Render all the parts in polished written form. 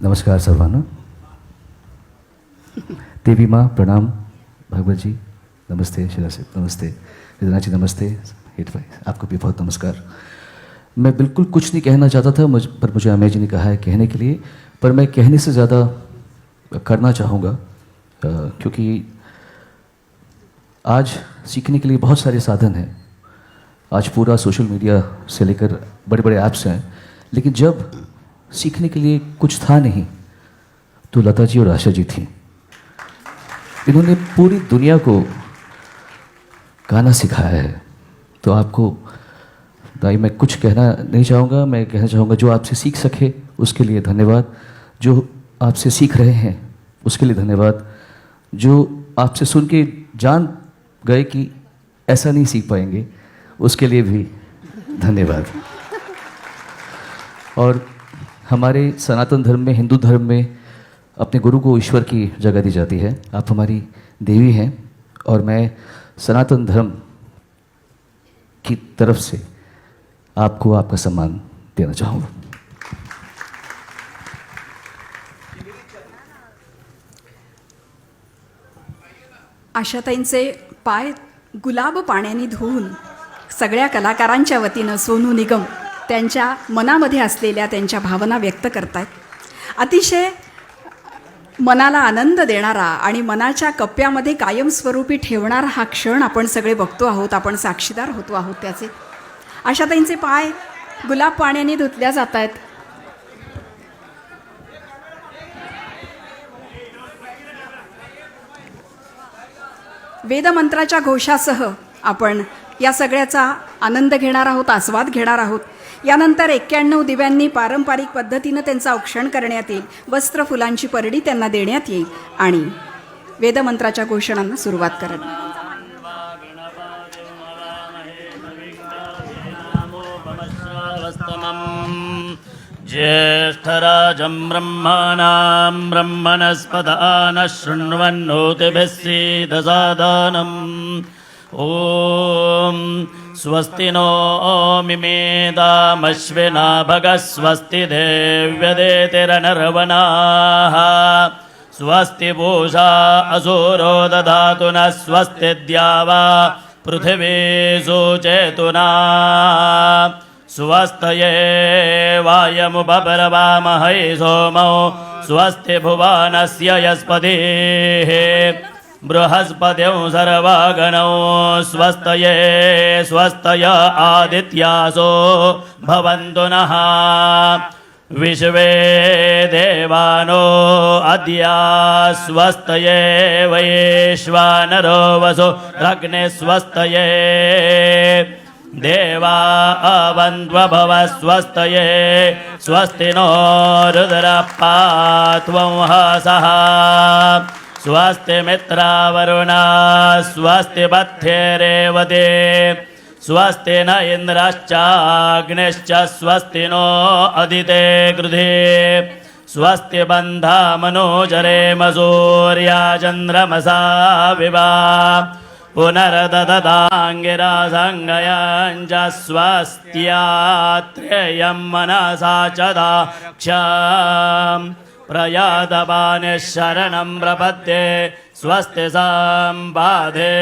नमस्कार सर्वांना. देवी माँ प्रणाम. भागवत जी नमस्ते. शिलासित नमस्ते. वेदना जी नमस्ते. हिट भाई आपको भी बहुत नमस्कार. मैं बिल्कुल कुछ नहीं कहना चाहता था पर मुझे अमेय जी ने कहा है कहने के लिए. पर मैं कहने से ज़्यादा करना चाहूँगा क्योंकि आज सीखने के लिए बहुत सारे साधन हैं. आज पूरा सोशल मीडिया से लेकर बड़े बड़े ऐप्स हैं, लेकिन जब सीखने के लिए कुछ था नहीं तो लता जी और आशा जी थी. इन्होंने पूरी दुनिया को गाना सिखाया है. तो आपको भाई मैं कुछ कहना नहीं चाहूँगा. मैं कहना चाहूँगा जो आपसे सीख सके उसके लिए धन्यवाद. जो आपसे सीख रहे हैं उसके लिए धन्यवाद. जो आपसे सुन के जान गए कि ऐसा नहीं सीख पाएंगे उसके लिए भी धन्यवाद. और हमारे सनातन धर्म में, हिंदू धर्म में अपने गुरु को ईश्वर की जगह दी जाती है. आप हमारी देवी हैं और मैं सनातन धर्म की तरफ से आपको आपका सम्मान देना चाहूँगा. आशाताईंचे पाय गुलाब पाण्याने धुवून सगळ्या कलाकारांच्या वतीनं सोनू निगम त्यांच्या मनामध्ये असलेल्या त्यांच्या भावना व्यक्त करतायत. अतिशय मनाला आनंद देणारा आणि मनाच्या कप्प्यामध्ये कायमस्वरूपी ठेवणारा हा क्षण आपण सगळे बघतो आहोत. आपण साक्षीदार होतो आहोत त्याचे. आशाताईंचे पाय गुलाब पाण्याने धुतल्या जात आहेत. वेदमंत्राच्या घोषासह आपण या सगळ्याचा आनंद घेणार आहोत, आस्वाद घेणार आहोत. यानंतर 91 दिव्यांनी पारंपरिक पद्धतीनं त्यांचं औक्षण करण्यात येईल. वस्त्र फुलांची परडी त्यांना देण्यात येईल आणि वेदमंत्राच्या घोषणांना सुरुवात करत. ज्येष्ठराजं ब्रह्मणां ब्रह्मणस्पदान शृण्वन्नोतिभिः सीदसादनम्. ॐ स्वस्ति नो मिमेदामश्विना भगः स्वस्ति देव्यदेतिरनर्वणाः स्वस्ति पूषा असुरो दधातु नः स्वस्ति द्यावा पृथिवी सुचेतुना स्वस्तये वायमुपब्रवामहै सोमौ स्वस्ति भुवनस्य यस्पतिः बृहस्पतिं सर्वगणौ स्वस्तये स्वस्तय आदित्यासो भवन्तु नः विश्वे देवानो अद्य स्वस्तये वैश्वानरो वसु रग्ने स्वस्तये देवा अवन्त्वभव स्वस्तये स्वस्ति नो रुद्रपात्वं हसः स्वस्ति मित्रावरुणा स्वस्ति पथ्येरेवते स्वस्ति न इन्द्रश्चाग्निश्च स्वस्ति नो अदिते गृधे स्वस्ति बन्धा मनोजरेम सूर्या चन्द्रमसा विवा पुनर्दददाङ्गिरा सङ्गयाञ्च स्वस्त्यात्रेयं मनसा च दाक्षाम् प्रयातपानिः शरणं प्रपद्ये स्वस्ति सम्पादे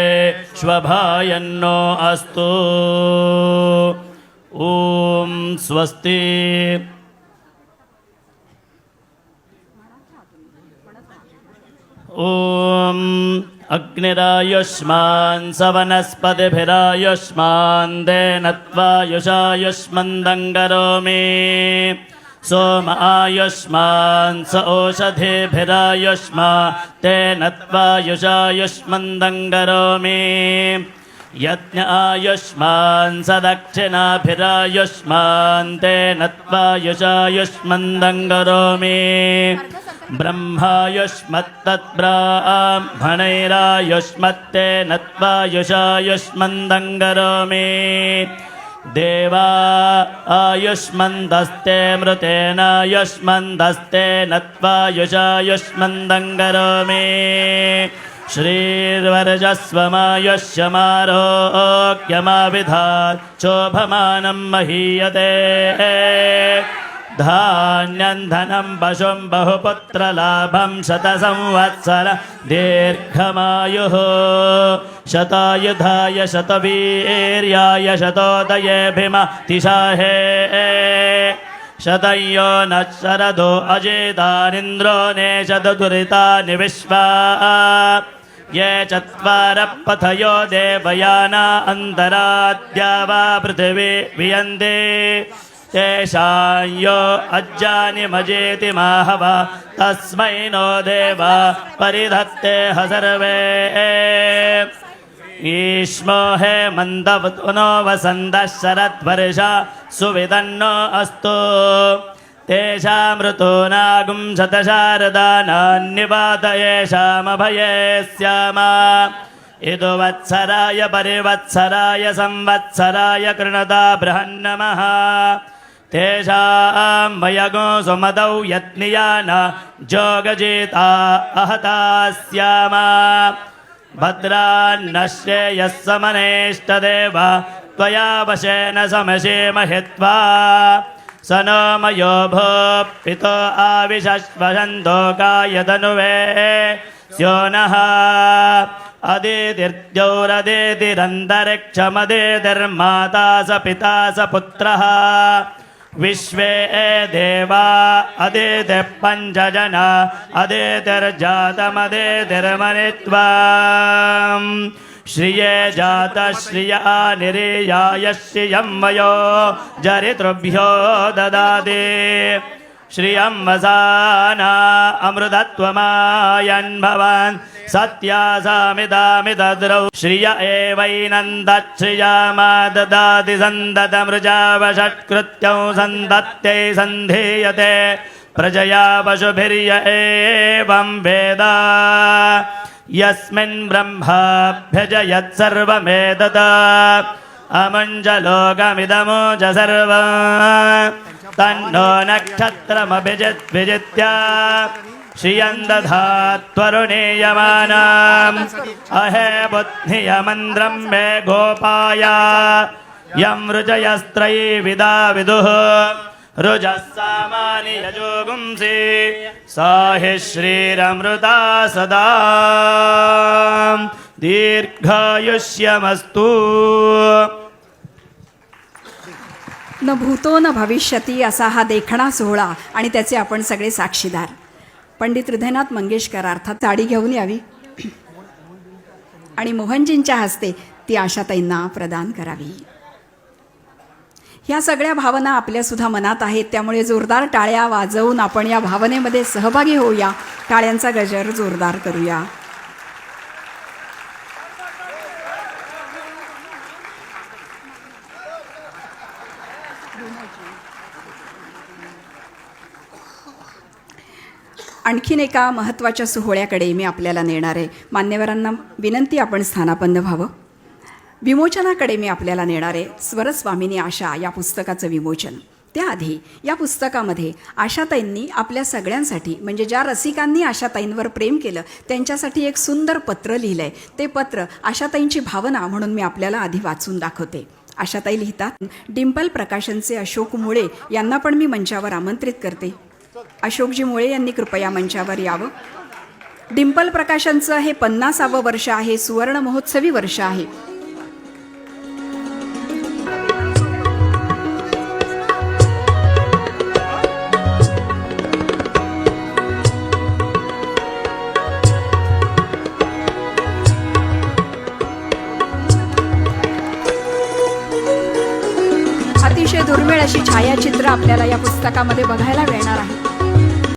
श्वभायन्नो अस्तु. ॐ स्वस्ति. ॐ अग्निरायुष्मान् सवनस्पतिभिरायुष्मान् देनत्वायुषायुष्मन्दं करोमि. सोम आयुष्मान् स ओषधेभिरायुष्मान् तेन त्वायुषायुष्मन्दं करोमि. यज्ञ आयुष्मान् स दक्षिणाभिरायुष्मान् तेन त्वायुषायुष्मन्दं करोमि. ब्रह्मायुष्मत्तद्ब्राह्मणैरायुष्मत्तेन त्वायुषायुष्मन्दं करोमि. देवा आयुष्मन्दस्ते मृतेनायुष्मन्दस्ते नत्वायुषायुष्मन्दं करोमि. श्रीर्वर्जस्वमायुष्यमारोग्यमाविधात् शोभमानं महीयते. धान्यं धनं पशुं बहुपुत्रलाभं शतसंवत्सर दीर्घमायुः शतायुधाय शतवीर्याय शतोदयेऽभिमतिशाहे शतयो न शरदो अजेतानिन्द्रो नेशदुरितानि विश्वा ये चत्वारः पथयो देवयाना अन्तराद्या वा पृथिवी वियन्ते तेषां यो अज्जानि मजेति माहवा तस्मै नो देवा परिधत्ते ह सर्वे ईश्मो हे मन्दवनो वसन्तः शरद्वर्षा सुविदन्नो अस्तु तेषामृतोनागुं शतशारदानान्निपात येषामभये स्याम इदु वत्सराय परिवत्सराय संवत्सराय कृणदा बृहन्नमः तेषां वयगो सुमदौ यत्नियाना जोगजिता अहता स्याम भद्रान्नश्रेयः समनेष्टदेव त्वया वशेन समशेमहित्वा स नो मयो भो पितो आविशश्वसन्तो गायदनुवे स्यो नः अदितिर्द्यौरदितिरन्तरिक्षमदितिर्माता स पिता स पुत्रः विश्वे देवा अदितिः पञ्चजना अदितिर्जातमदितिर्मनित्वा श्रिये जातः श्रिया निरीयाय श्रियं वयो जरितृभ्यो ददाति श्रियं वसाना अमृतत्वमायन्भवान् सत्यासामिदामिदद्रौ श्रिय एवैनन्दच्छ्रिया मा ददाति सन्दतमृजावषट्कृत्यौ सन्दत्यै सन्धीयते प्रजया पशुभिर्य एवं वेद यस्मिन् ब्रह्माभ्यजयत् सर्वमेतत् अमुञ्जलोकमिदमुज सर्वम् तन्नो नक्षत्रमभिजित्विजित्य श्रियं दधात्वरुणीयमानाम् अहे बुद्धियमन्द्रं मे गोपाय यं रुजयस्त्रयीविदा विदुः रुजः सामानि यजोगुंसि सा हि श्रीरमृता सदा दीर्घायुष्यमस्तु न भूतो न भविष्यती असा हा देखणा सोहळा आणि त्याचे आपण सगळे साक्षीदार. पंडित हृदयनाथ मंगेशकर अर्थात साडी घेऊन यावी आणि मोहनजींच्या हस्ते ती आशाताईंना प्रदान करावी. ह्या सगळ्या भावना आपल्यासुद्धा मनात आहेत, त्यामुळे जोरदार टाळ्या वाजवून आपण या भावनेमध्ये सहभागी होऊया. टाळ्यांचा गजर जोरदार करूया. आणखीन एका महत्त्वाच्या सोहळ्याकडे मी आपल्याला नेणार आहे. मान्यवरांना विनंती, आपण स्थानापन्न व्हावं. विमोचनाकडे मी आपल्याला नेणार आहे. स्वरस्वामिनी आशा या पुस्तकाचं विमोचन. त्याआधी या पुस्तकामध्ये आशाताईंनी आपल्या सगळ्यांसाठी, म्हणजे ज्या रसिकांनी आशाताईंवर प्रेम केलं त्यांच्यासाठी एक सुंदर पत्र लिहिलं आहे. ते पत्र आशाताईंची भावना म्हणून मी आपल्याला आधी वाचून दाखवते. आशाताई लिहितात, डिंपल प्रकाशनचे अशोक मुळे यांना पण मी मंचावर आमंत्रित करते. अशोकजी मुळे यांनी कृपया मंचावर यावं. डिंपल प्रकाशनचं हे 50वे वर्ष आहे, सुवर्ण महोत्सवी वर्ष आहे. अतिशय दुर्मिळ अशी छायाचित्र आपल्याला या पुस्तकामध्ये बघायला मिळणार आहे.